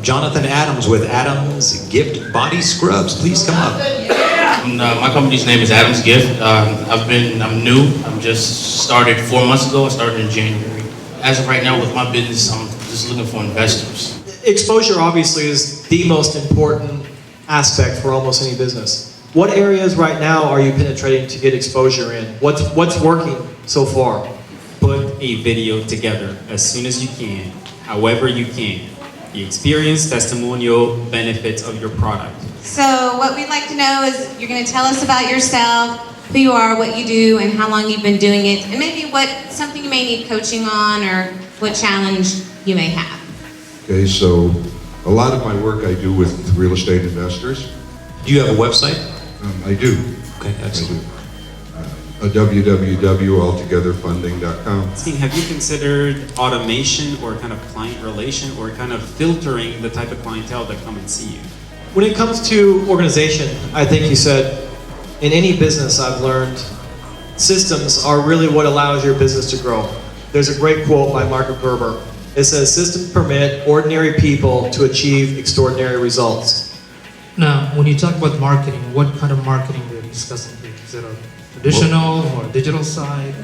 Jonathan Adams with Adams Gift Body Scrubs. Please come up. My company's name is Adams Gift. I'm new. I'm just started 4 months ago. I started in January. As of right now with my business, I'm just looking for investors. Exposure obviously is the most important aspect for almost any business. What areas right now are you penetrating to get exposure in? What's working so far? Put a video together as soon as you can, however you can. The experience, testimonial, benefits of your product. So what we'd like to know is you're going to tell us about yourself, who you are, what you do, and how long you've been doing it, and maybe something you may need coaching on or what challenge you may have. Okay, so a lot of my work I do with real estate investors. Do you have a website? I do. Okay, excellent. A www.altogetherfunding.com. Have you considered automation or kind of client relation or kind of filtering the type of clientele that come and see you? When it comes to organization, I think you said, in any business I've learned, systems are really what allows your business to grow. There's a great quote by Mark Gerber. It says, systems permit ordinary people to achieve extraordinary results. Now, when you talk about marketing, what kind of marketing are you discussing here? Is it a traditional or digital side?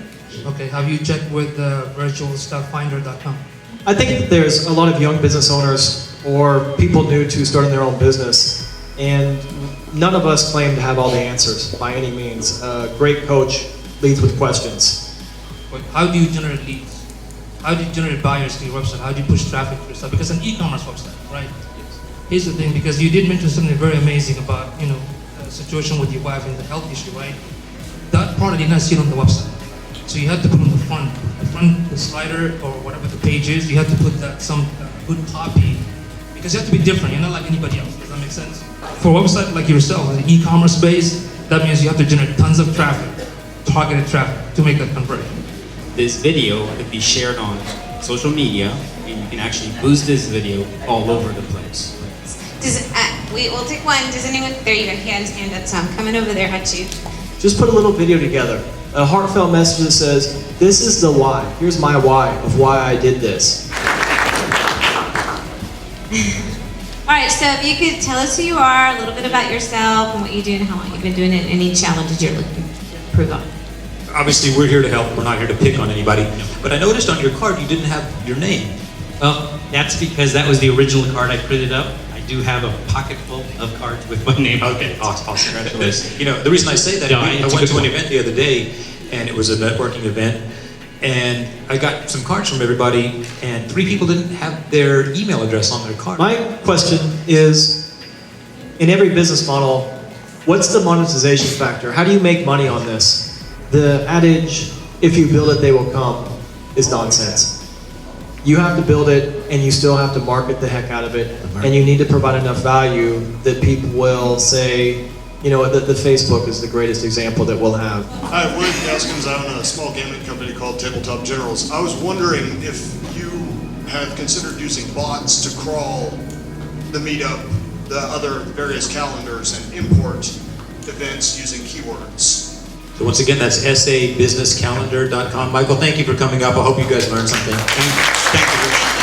Okay, have you checked with virtualstafffinder.com? I think that there's a lot of young business owners or people new to starting their own business, and none of us claim to have all the answers by any means. A great coach leads with questions. But how do you generate leads? How do you generate buyers to your website? How do you push traffic to your site? Because it's an e-commerce website, right? Here's the thing, because you did mention something very amazing about, the situation with your wife and the health issue, right? That product did not sit on the website. So you had to put on the front, the slider or whatever the page is, you have to put that some good copy, because you have to be different. You're not like anybody else. Does that make sense? For a website like yourself, an e-commerce space, that means you have to generate tons of traffic, targeted traffic, to make that convert. This video could be shared on social media, and you can actually boost this video all over the place. We'll take one. Does anyone? There you go. He had his hand up, so I'm coming over there at you. Just put a little video together. A heartfelt message that says, this is the why. Here's my why of why I did this. All right, so if you could tell us who you are, a little bit about yourself and what you do and how long you've been doing it, and any challenges you're looking to improve on. Obviously, we're here to help. We're not here to pick on anybody. But I noticed on your card you didn't have your name. Well, that's because that was the original card I printed up. I do have a pocket full of cards with my name. Okay, awesome. Congratulations. The reason I say that, No, I went to an event the other day, and it was a networking event, and I got some cards from everybody, and 3 people didn't have their email address on their card. My question is, in every business model, what's the monetization factor? How do you make money on this? The adage, if you build it, they will come, is nonsense. You have to build it, and you still have to market the heck out of it, and you need to provide enough value that people will say, the Facebook is the greatest example that we'll have. Hi, Wood Gaskins. I own a small gambling company called Tabletop Generals. I was wondering if you have considered using bots to crawl the MeetUp, the other various calendars, and import events using keywords. So once again, that's sabusinesscalendar.com. Michael, thank you for coming up. I hope you guys learned something. Thank you.